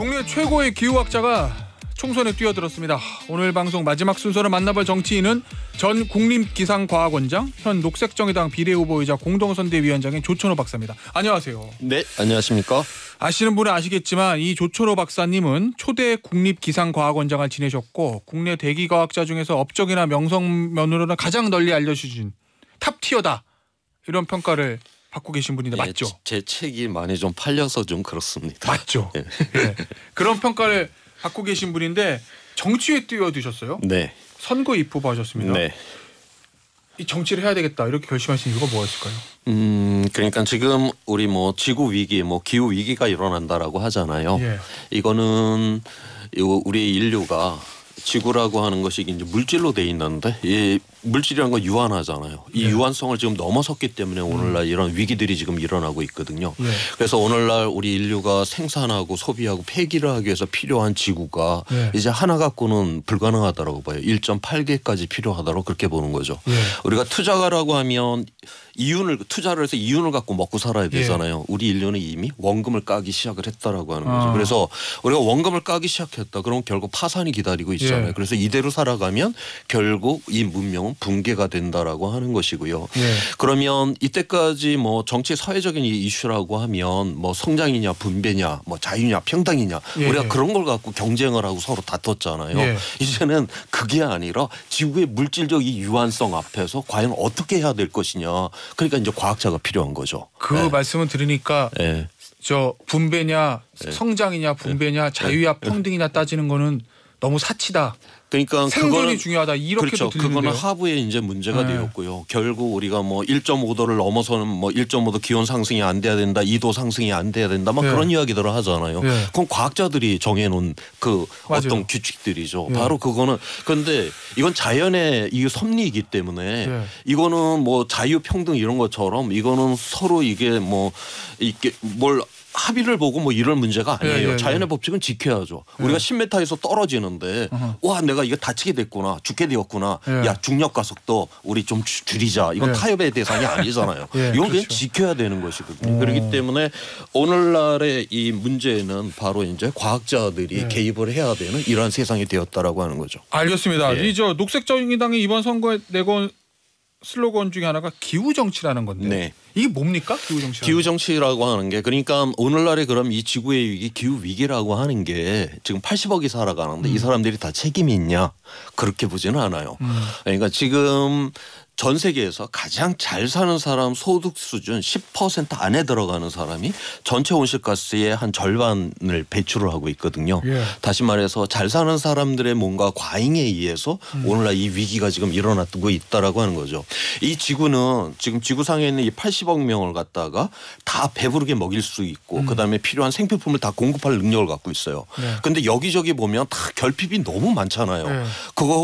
국내 최고의 기후학자가 총선에 뛰어들었습니다. 오늘 방송 마지막 순서로 만나볼 정치인은 전 국립기상과학원장, 현 녹색정의당 비례후보이자 공동선대위원장인 조천호 박사입니다. 안녕하세요. 네, 안녕하십니까. 아시는 분은 아시겠지만 이 조천호 박사님은 초대 국립기상과학원장을 지내셨고 국내 대기과학자 중에서 업적이나 명성면으로는 가장 널리 알려주신 탑티어다, 이런 평가를 받고 계신 분인데 맞죠? 제 책이 많이 좀 팔려서 좀 그렇습니다. 맞죠? 네. 네. 그런 평가를 받고 계신 분인데 정치에 뛰어드셨어요? 네. 선거 입후보 하셨습니다. 네. 이 정치를 해야 되겠다 이렇게 결심하신 이유가 뭐였을까요? 그러니까 지금 우리 지구 위기, 기후 위기가 일어난다라고 하잖아요. 예. 이거는 우리 인류가 지구라고 하는 것이 이제 물질로 돼 있는데 이 물질이라는 건 유한하잖아요. 이 유한성을 지금 넘어섰기 때문에 오늘날 이런 위기들이 지금 일어나고 있거든요. 그래서 오늘날 우리 인류가 생산하고 소비하고 폐기를 하기 위해서 필요한 지구가 이제 하나 갖고는 불가능하다고 봐요. 1.8개까지 필요하다고 그렇게 보는 거죠. 우리가 투자가라고 하면 투자를 해서 이윤을 갖고 먹고 살아야 되잖아요. 우리 인류는 이미 원금을 까기 시작을 했다라고 하는 거죠. 그래서 우리가 원금을 까기 시작했다. 그러면 결국 파산이 기다리고 있잖아요. 그래서 이대로 살아가면 결국 이 문명은 붕괴가 된다라고 하는 것이고요. 그러면 이때까지 정치 사회적인 이슈라고 하면 성장이냐 분배냐 자유냐 평등이냐 우리가 그런 걸 갖고 경쟁을 하고 서로 다퉜잖아요. 이제는 그게 아니라 지구의 물질적 이 유한성 앞에서 과연 어떻게 해야 될 것이냐. 그러니까 이제 과학자가 필요한 거죠. 그 말씀을 들으니까 저 분배냐 성장이냐 분배냐 자유야 평등이냐 따지는 거는 너무 사치다. 그러니까 생존이 중요하다 이렇게도 그렇죠. 들리는데요. 그거는 하부에 이제 문제가 되었고요. 결국 우리가 1.5도를 넘어서는 1.5도 기온 상승이 안 돼야 된다, 2도 상승이 안 돼야 된다, 그런 이야기들을 하잖아요. 그건 과학자들이 정해놓은 어떤 규칙들이죠. 바로 그거는 그런데 이건 자연의 이 섭리이기 때문에 이거는 자유 평등 이런 것처럼 이거는 서로 이게 이게 뭘 합의를 보고 이런 문제가 아니에요. 자연의 법칙은 지켜야죠. 우리가 10m에서 떨어지는데 와 내가 이거 다치게 됐구나, 죽게 되었구나. 야 중력 가속도 우리 좀 줄이자. 이건 타협의 대상이 아니잖아요. 이건 그냥 지켜야 되는 것이거든요. 그렇기 때문에 오늘날의 이 문제는 바로 이제 과학자들이 개입을 해야 되는 이러한 세상이 되었다라고 하는 거죠. 알겠습니다. 이 녹색정의당이 이번 선거에 내건 슬로건 중에 하나가 기후정치라는 건데 이게 뭡니까? 기후정치. 기후정치라고 하는 게 그러니까 오늘날에 그럼 이 지구의 위기 기후위기라고 하는 게 지금 80억이 살아가는데 이 사람들이 다 책임이 있냐? 그렇게 보지는 않아요. 그러니까 지금 전 세계에서 가장 잘 사는 사람 소득 수준 10% 안에 들어가는 사람이 전체 온실가스의 한 절반을 배출을 하고 있거든요. 다시 말해서 잘 사는 사람들의 뭔가 과잉에 의해서 오늘날 이 위기가 지금 일어나고 있다라고 하는 거죠. 이 지구는 지금 지구상에 있는 이 80억 명을 갖다가 다 배부르게 먹일 수 있고 그다음에 필요한 생필품을 다 공급할 능력을 갖고 있어요. 그런데 여기저기 보면 다 결핍이 너무 많잖아요.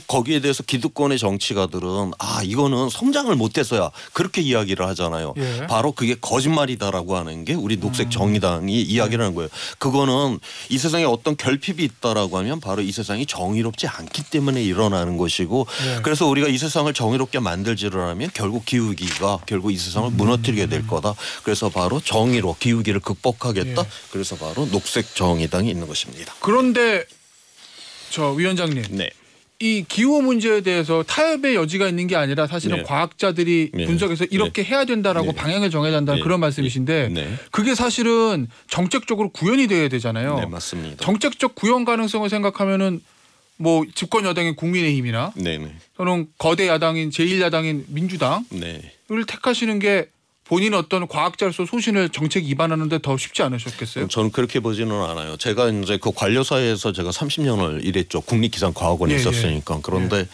거기에 대해서 기득권의 정치가들은 이거는 성장을 못해서야 그렇게 이야기를 하잖아요. 바로 그게 거짓말이다라고 하는 게 우리 녹색정의당이 이야기를 하는 거예요. 그거는 이 세상에 어떤 결핍이 있다라고 하면 바로 이 세상이 정의롭지 않기 때문에 일어나는 것이고 그래서 우리가 이 세상을 정의롭게 만들지를 하면 결국 기후위기가 결국 이 세상을 무너뜨리게 될 거다. 그래서 바로 정의로 기후위기를 극복하겠다. 그래서 바로 녹색정의당이 있는 것입니다. 그런데 위원장님. 이 기후 문제에 대해서 타협의 여지가 있는 게 아니라 사실은 과학자들이 분석해서 이렇게 해야 된다라고 방향을 정해야 한다는 그런 말씀이신데 그게 사실은 정책적으로 구현이 돼야 되잖아요. 네, 맞습니다. 정책적 구현 가능성을 생각하면은 집권 여당인 국민의힘이나 또는 거대 야당인 제1야당인 민주당을 택하시는 게 본인 어떤 과학자로서 소신을 정책 입안하는데 더 쉽지 않으셨겠어요? 저는 그렇게 보지는 않아요. 제가 이제 그 관료사에서 제가 30년을 일했죠. 국립기상과학원에 있었으니까. 그런데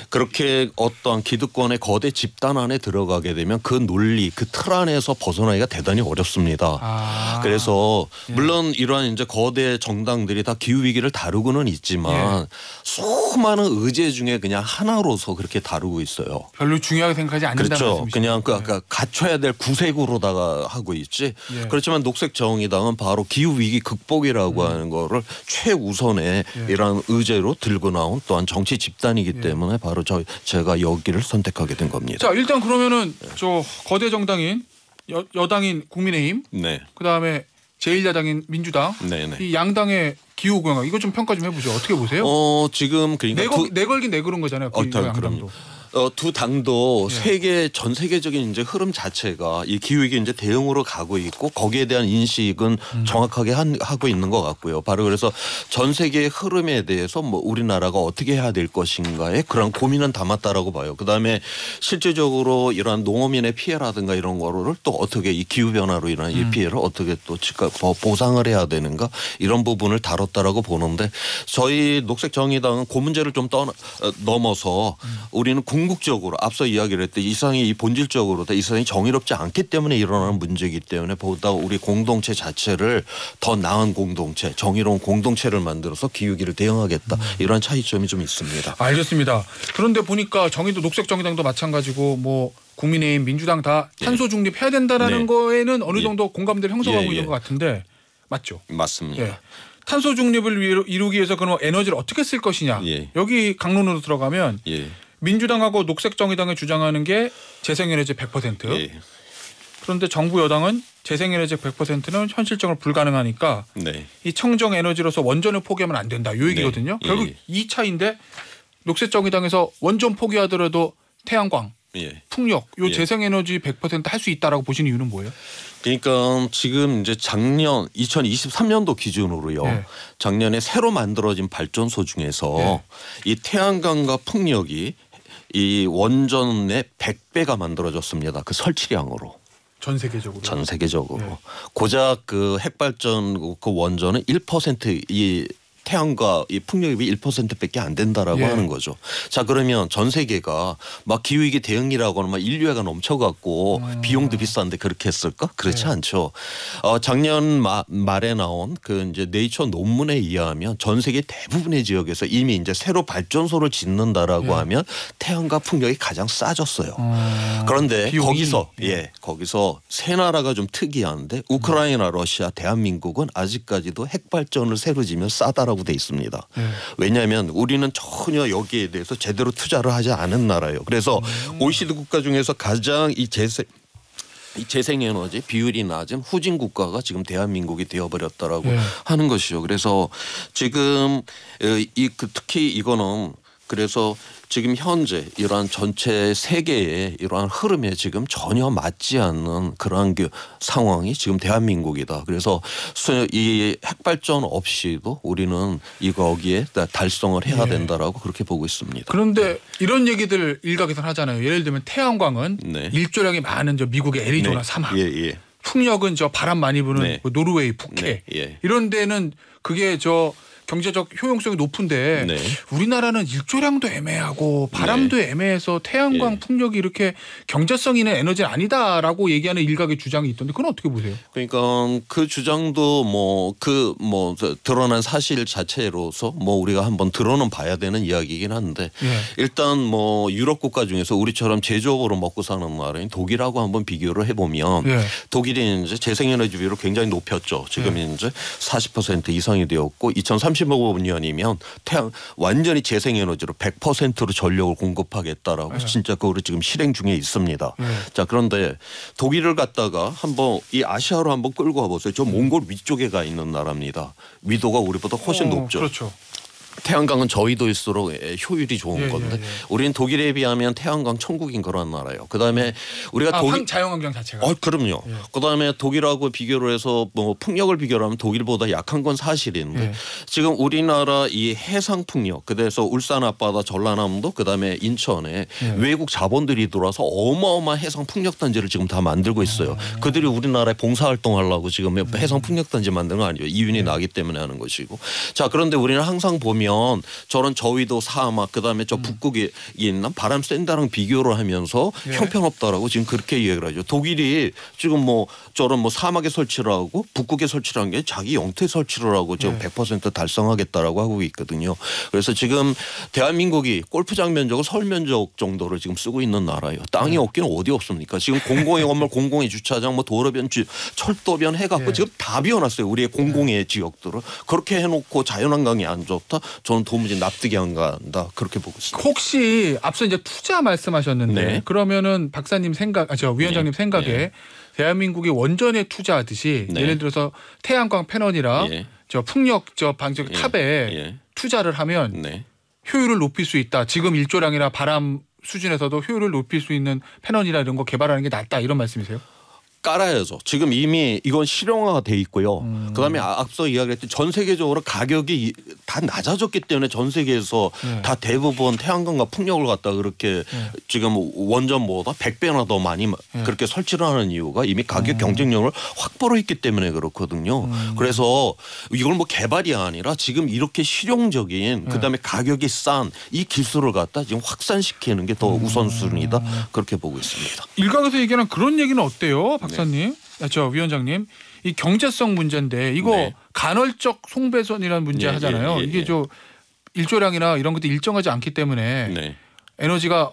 그렇게 어떠한 기득권의 거대 집단 안에 들어가게 되면 그 논리, 그 틀 안에서 벗어나기가 대단히 어렵습니다. 그래서 물론 이러한 이제 거대 정당들이 다 기후 위기를 다루고는 있지만 수많은 의제 중에 그냥 하나로서 그렇게 다루고 있어요. 별로 중요하게 생각하지 않는다는 말씀이시죠. 그냥 아까 갖춰야 될 구색으로다가 하고 있지. 그렇지만 녹색정의당은 바로 기후위기 극복이라고 하는 거를 최우선의 이런 의제로 들고 나온 또한 정치 집단이기 때문에 바로 제가 여기를 선택하게 된 겁니다. 자, 일단 그러면은 거대 정당인 여당인 국민의힘 그다음에 제1야당인 민주당 네네. 이 양당의 기후 공약 이거 좀 평가 좀 해보죠. 어떻게 보세요? 지금 그러니까 내걸긴 내그런 거잖아요. 그럼요. 두 당도 전 세계적인 이제 흐름 자체가 이 기후위기 이제 대응으로 가고 있고 거기에 대한 인식은 정확하게 하고 있는 것 같고요. 바로 그래서 전 세계의 흐름에 대해서 뭐 우리나라가 어떻게 해야 될 것인가에 그런 고민은 담았다라고 봐요. 그다음에 실질적으로 이러한 농어민의 피해라든가 이런 거를 또 어떻게 이 기후 변화로 인한 이 피해를 어떻게 또 보상을 해야 되는가 이런 부분을 다뤘다라고 보는데 저희 녹색정의당은 그 문제를 좀 넘어서 우리는 궁극적으로 앞서 이야기를 했듯 이 세상이 본질적으로 이 세상이 정의롭지 않기 때문에 일어나는 문제이기 때문에 보다 우리 공동체 자체를 더 나은 공동체, 정의로운 공동체를 만들어서 기후위기를 대응하겠다. 이런 차이점이 좀 있습니다. 알겠습니다. 그런데 보니까 녹색정의당도 마찬가지고 뭐 국민의힘, 민주당 다 탄소 중립해야 된다라는 거에는 어느 정도 공감대를 형성하고 있는 것 같은데 맞죠? 맞습니다. 탄소 중립을 이루기 위해서 그럼 에너지를 어떻게 쓸 것이냐. 여기 강론으로 들어가면 민주당하고 녹색정의당이 주장하는 게 재생에너지 100%. 그런데 정부 여당은 재생에너지 100%는 현실적으로 불가능하니까 이 청정에너지로서 원전을 포기하면 안 된다. 이 얘기거든요. 결국 이 차이인데 녹색정의당에서 원전 포기하더라도 태양광, 풍력, 요 재생에너지 100% 할 수 있다라고 보시는 이유는 뭐예요? 그러니까 지금 이제 작년 2023년도 기준으로요. 작년에 새로 만들어진 발전소 중에서 이 태양광과 풍력이 이 원전의 100배가 만들어졌습니다. 그 설치량으로. 전 세계적으로. 전 세계적으로. 고작 그 핵발전 그 원전은 1% 이 태양과 이 풍력이 1%밖에 안 된다라고 하는 거죠. 자 그러면 전 세계가 막 기후위기 대응이라고는 막 인류애가 넘쳐갖고 비용도 비싼데 그렇게 했을까? 그렇지 않죠. 작년 말에 나온 그 이제 네이처 논문에 의하면 전 세계 대부분의 지역에서 이미 이제 새로 발전소를 짓는다라고 하면 태양과 풍력이 가장 싸졌어요. 그런데 거기서 세 나라가 좀 특이한데 우크라이나, 러시아, 대한민국은 아직까지도 핵발전을 새로 지면 싸다라고 돼 있습니다. 왜냐하면 우리는 전혀 여기에 대해서 제대로 투자를 하지 않은 나라예요. 그래서 OECD 국가 중에서 가장 이 재생에너지 비율이 낮은 후진 국가가 지금 대한민국이 되어버렸다라고 하는 것이죠. 그래서 지금 특히 이거는 그래서 지금 현재 이러한 전체 세계의 이러한 흐름에 지금 전혀 맞지 않는 그러한 상황이 지금 대한민국이다. 그래서 이 핵발전 없이도 우리는 거기에 달성을 해야 된다라고 그렇게 보고 있습니다. 그런데 이런 얘기들 일각에서는 하잖아요. 예를 들면 태양광은 일조량이 많은 저 미국의 애리조나 사막. 풍력은 저 바람 많이 부는 노르웨이, 북해. 이런 데는 그게 경제적 효용성이 높은데 우리나라는 일조량도 애매하고 바람도 애매해서 태양광 풍력이 이렇게 경제성 있는 에너지는 아니다라고 얘기하는 일각의 주장이 있던데 그건 어떻게 보세요? 그러니까 그 주장도 드러난 사실 자체로서 우리가 한번 들어는 봐야 되는 이야기이긴 한데 일단 유럽 국가 중에서 우리처럼 제조업으로 먹고 사는 나라인 독일하고 한번 비교를 해보면 독일이 이제 재생에너지 비율을 굉장히 높였죠. 지금 이제 40% 이상이 되었고 2035년이면 완전히 재생에너지로 100%로 전력을 공급하겠다라고 진짜 그거를 지금 실행 중에 있습니다. 자 그런데 독일을 갖다가 한번 이 아시아로 한번 끌고 와보세요. 저 몽골 위쪽에 가 있는 나라입니다. 위도가 우리보다 훨씬 높죠. 그렇죠. 태양광은 저위도일수록 효율이 좋은 건데 우리는 독일에 비하면 태양광 천국인 그런 나라예요. 그다음에 우리가 자연환경 자체가. 그럼요. 그다음에 독일하고 비교를 해서 풍력을 비교를 하면 독일보다 약한 건 사실인데 지금 우리나라 이 해상 풍력 그래서 울산 앞바다 전라남도 그다음에 인천에 외국 자본들이 들어와서 어마어마한 해상 풍력 단지를 지금 다 만들고 있어요. 그들이 우리나라에 봉사활동하려고 지금 해상 풍력 단지 만드는 거 아니에요. 이윤이 나기 때문에 하는 것이고. 자 그런데 우리는 항상 보면 저런 저위도 사막 그다음에 저 북극에 있는 바람 센 데랑 비교를 하면서 형편없다라고 지금 그렇게 이야기를 하죠. 독일이 지금 저런 사막에 설치를 하고 북극에 설치를 한 게 자기 영토에 설치를 하고 지금 100% 달성하겠다라고 하고 있거든요. 그래서 지금 대한민국이 골프장 면적은 서울 면적 정도를 지금 쓰고 있는 나라예요. 땅이 없기는 어디 없습니까? 지금 공공의 건물, 공공의 주차장, 도로변, 철도변 해갖고 지금 다 비워놨어요. 우리의 공공의 지역들을. 그렇게 해놓고 자연환경이 안 좋다. 저는 도무지 납득이 안 간다 그렇게 보고 있습니다. 혹시 앞서 이제 투자 말씀하셨는데 네. 그러면은 박사님 생각, 저 위원장님 네. 생각에 네. 대한민국이 원전에 투자하듯이 네. 예를 들어서 태양광 패널이라 예. 저 풍력 저 방적 예. 탑에 예. 투자를 하면 네. 효율을 높일 수 있다. 지금 일조량이나 바람 수준에서도 효율을 높일 수 있는 패널이나 이런 거 개발하는 게 낫다 이런 말씀이세요? 깔아야죠. 지금 이미 이건 실용화가 돼 있고요. 그다음에 앞서 이야기했듯이 전 세계적으로 가격이 다 낮아졌기 때문에 전 세계에서 네. 다 대부분 태양광과 풍력을 갖다 그렇게 지금 원전보다 100배나 더 많이 그렇게 설치를 하는 이유가 이미 가격 경쟁력을 확보를 했기 때문에 그렇거든요. 그래서 이걸 뭐 개발이 아니라 지금 이렇게 실용적인 그다음에 가격이 싼 이 기술을 갖다 지금 확산시키는 게 더 우선순위다 그렇게 보고 있습니다. 일각에서 얘기하는 그런 얘기는 어때요, 박사님? 저 위원장님, 이 경제성 문제인데 이거 네. 간헐적 송배선이라는 문제 예, 하잖아요. 예, 예, 이게 예. 저 일조량이나 이런 것도 일정하지 않기 때문에 네. 에너지가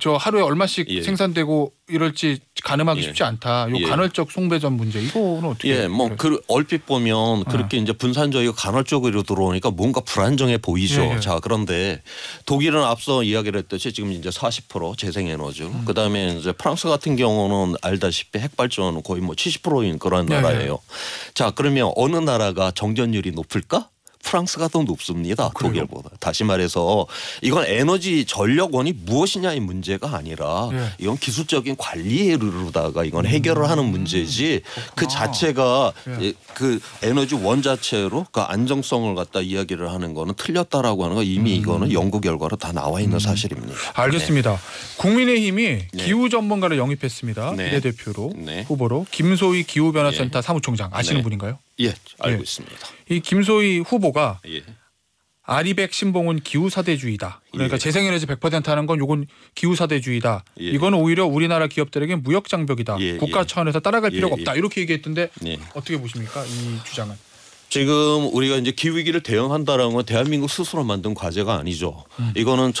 저 하루에 얼마씩 예. 생산되고 이럴지 가늠하기 예. 쉽지 않다. 요 예. 간헐적 송배전 문제 이거는 어떻게? 예, 뭐 그 얼핏 보면 그렇게 이제 분산적이고 간헐적으로 들어오니까 뭔가 불안정해 보이죠. 예, 예. 자, 그런데 독일은 앞서 이야기를 했듯이 지금 이제 40% 재생에너지. 그다음에 이제 프랑스 같은 경우는 알다시피 핵발전은 거의 뭐 70%인 그런 예, 예. 나라예요. 자, 그러면 어느 나라가 정전율이 높을까? 프랑스가 더 높습니다. 그래요? 독일보다. 다시 말해서 이건 에너지 전력원이 무엇이냐의 문제가 아니라 예. 이건 기술적인 관리에 이르다가 이건 해결을 하는 문제지 그 자체가 예. 그 에너지 원 자체로 그 안정성을 갖다 이야기를 하는 거는 틀렸다라고 하는 거 이미 이거는 연구 결과로 다 나와 있는 사실입니다. 알겠습니다. 국민의힘이 네. 기후 전문가를 영입했습니다. 네. 비례대표로 네. 후보로 김소희 기후변화센터 예. 사무총장 아시는 네. 분인가요? 예, 알고 예. 있습니다. 이 김소희 후보가 예. 아리백 신봉은 기후사대주의다. 그러니까 예. 재생에너지 100% 하는 건 요건 기후사대주의다. 예. 이거는 오히려 우리나라 기업들에게 무역장벽이다. 예. 국가 예. 차원에서 따라갈 예. 필요가 예. 없다. 이렇게 얘기했던데 예. 어떻게 보십니까? 이 주장은. 지금 우리가 이제 기후위기를 대응한다라는 건 대한민국 스스로 만든 과제가 아니죠. 이거는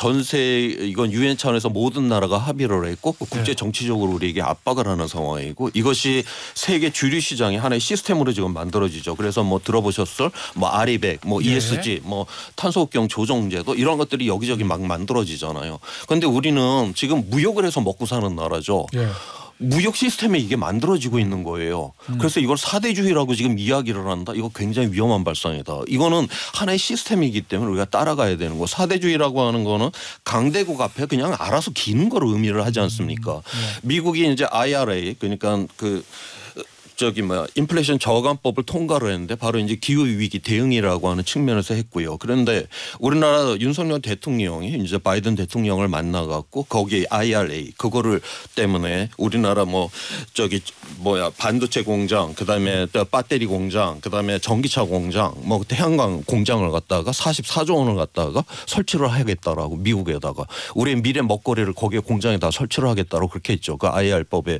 이건 유엔 차원에서 모든 나라가 합의를 했고 국제 정치적으로 우리에게 압박을 하는 상황이고 이것이 세계 주류 시장의 하나의 시스템으로 지금 만들어지죠. 그래서 뭐 들어보셨을 뭐 아리백, 뭐 ESG, 뭐 탄소환경 조정제도 이런 것들이 여기저기 막 만들어지잖아요. 그런데 우리는 지금 무역을 해서 먹고 사는 나라죠. 예. 무역 시스템에 이게 만들어지고 있는 거예요. 그래서 이걸 사대주의라고 지금 이야기를 한다. 이거 굉장히 위험한 발상이다. 이거는 하나의 시스템이기 때문에 우리가 따라가야 되는 거. 사대주의라고 하는 거는 강대국 앞에 그냥 알아서 기는 거로 의미를 하지 않습니까? 미국이 이제 IRA 그러니까 인플레이션 저감법을 통과를 했는데 바로 이제 기후 위기 대응이라고 하는 측면에서 했고요. 그런데 우리나라 윤석열 대통령이 이제 바이든 대통령을 만나갖고 거기에 IRA 그거를 때문에 우리나라 반도체 공장 그다음에 배터리 공장 그다음에 전기차 공장 뭐 태양광 공장을 갖다가 44조 원을 갖다가 설치를 하겠다라고 미국에다가 우리의 미래 먹거리를 거기에 공장에다 설치를 하겠다라고 그렇게 했죠. 그 IR법에.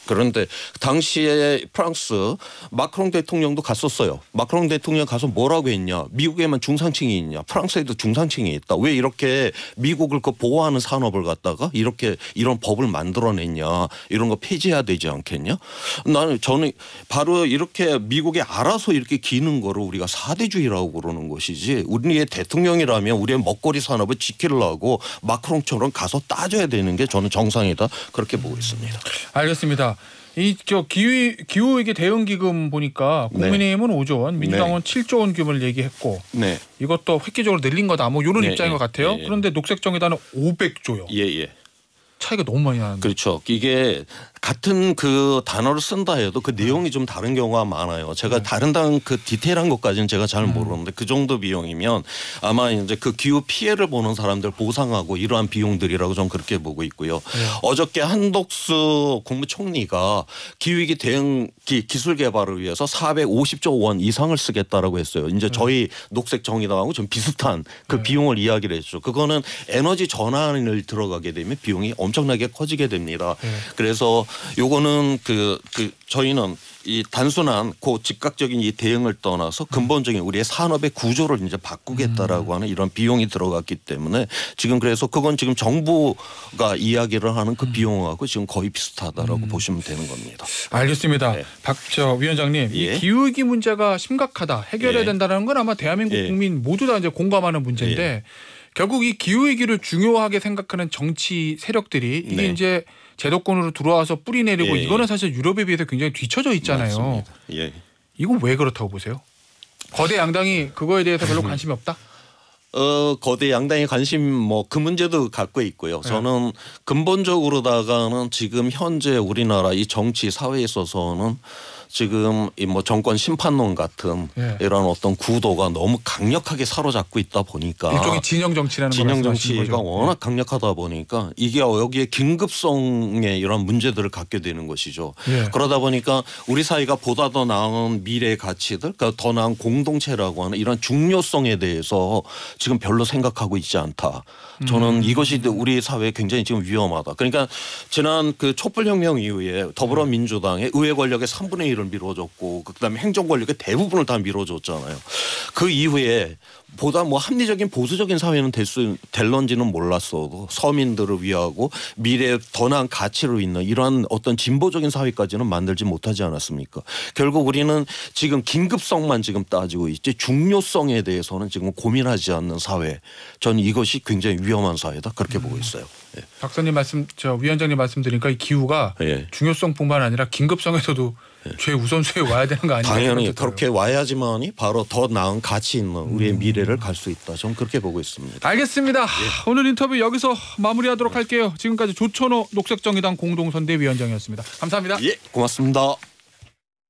그런데 당시에 프랑스 마크롱 대통령도 갔었어요. 마크롱 대통령 가서 뭐라고 했냐. 미국에만 중산층이 있냐. 프랑스에도 중산층이 있다. 왜 이렇게 미국을 보호하는 산업을 갖다가 이렇게 이런 법을 만들어냈냐. 이런 거 폐지해야 되지 않겠냐. 저는 바로 이렇게 미국에 알아서 이렇게 기는 거를 우리가 사대주의라고 그러는 것이지 우리의 대통령이라면 우리의 먹거리 산업을 지키려고 마크롱처럼 가서 따져야 되는 게 저는 정상이다. 그렇게 보고 있습니다. 알겠습니다. 기후위기 대응기금 보니까 국민의힘은 5조 원, 민주당은 7조 원 규모를 얘기했고 이것도 획기적으로 늘린 거다. 뭐 이런 입장인 것 같아요. 그런데 녹색정의당은 500조요. 차이가 너무 많이 나는데. 그렇죠. 이게 같은 그 단어를 쓴다 해도 그 내용이 좀 다른 경우가 많아요. 제가 다른 그 디테일한 것까지는 제가 잘 모르는데 그 정도 비용이면 아마 이제 그 기후 피해를 보는 사람들 보상하고 이러한 비용들이라고 저는 그렇게 보고 있고요. 어저께 한덕수 국무총리가 기후위기 대응 기술 개발을 위해서 450조 원 이상을 쓰겠다라고 했어요. 이제 저희 녹색 정의당하고 좀 비슷한 그 비용을 이야기를 했죠. 그거는 에너지 전환을 들어가게 되면 비용이 엄청나게 커지게 됩니다. 그래서 요거는 저희는 이 단순한 즉각적인 이 대응을 떠나서 근본적인 우리의 산업의 구조를 이제 바꾸겠다라고 하는 이런 비용이 들어갔기 때문에 지금 그래서 그건 지금 정부가 이야기를 하는 그 비용하고 지금 거의 비슷하다라고 보시면 되는 겁니다. 알겠습니다. 네. 위원장님, 이 기후위기 문제가 심각하다, 해결해야 된다는 건 아마 대한민국 국민 모두 다 이제 공감하는 문제인데 결국 이 기후위기를 중요하게 생각하는 정치 세력들이 이게 이제 제도권으로 들어와서 뿌리 내리고 이거는 사실 유럽에 비해서 굉장히 뒤처져 있잖아요. 이건 왜 그렇다고 보세요? 거대 양당이 그거에 대해서 별로 관심이 없다? 거대 양당의 관심 그 문제도 갖고 있고요. 저는 근본적으로다가는 지금 현재 우리나라 이 정치 사회에 있어서는 지금 이 정권 심판론 같은 이런 어떤 구도가 너무 강력하게 사로잡고 있다 보니까 일종의 진영 정치라는 진영 정치가 워낙 강력하다 보니까 이게 여기에 긴급성의 이런 문제들을 갖게 되는 것이죠. 그러다 보니까 우리 사회가 보다 더 나은 미래의 가치들, 그러니까 더 나은 공동체라고 하는 이런 중요성에 대해서 지금 별로 생각하고 있지 않다. 저는 이것이 우리 사회에 굉장히 지금 위험하다. 그러니까 지난 촛불혁명 이후에 더불어민주당의 의회 권력의 3분의 1을 밀어줬고 그다음에 행정 권력의 대부분을 다 밀어줬잖아요. 그 이후에 보다 합리적인 보수적인 사회는 될런지는 몰랐어도 서민들을 위하고 미래에 더 나은 가치를 잇는 이러한 어떤 진보적인 사회까지는 만들지 못하지 않았습니까? 결국 우리는 지금 긴급성만 지금 따지고 있지 중요성에 대해서는 지금 고민하지 않는 사회. 저는 이것이 굉장히 위험한 사회다 그렇게 보고 있어요. 박사님 위원장님 말씀드리니까 이 기후가 중요성뿐만 아니라 긴급성에서도 최우선순위에 와야 되는 거 아니에요? 당연히 그렇게 와야지만이 바로 더 나은 가치 있는 우리의 미래를 갈 수 있다. 저는 그렇게 보고 있습니다. 알겠습니다. 오늘 인터뷰 여기서 마무리하도록 할게요. 지금까지 조천호 녹색정의당 공동선대위원장이었습니다. 감사합니다. 고맙습니다.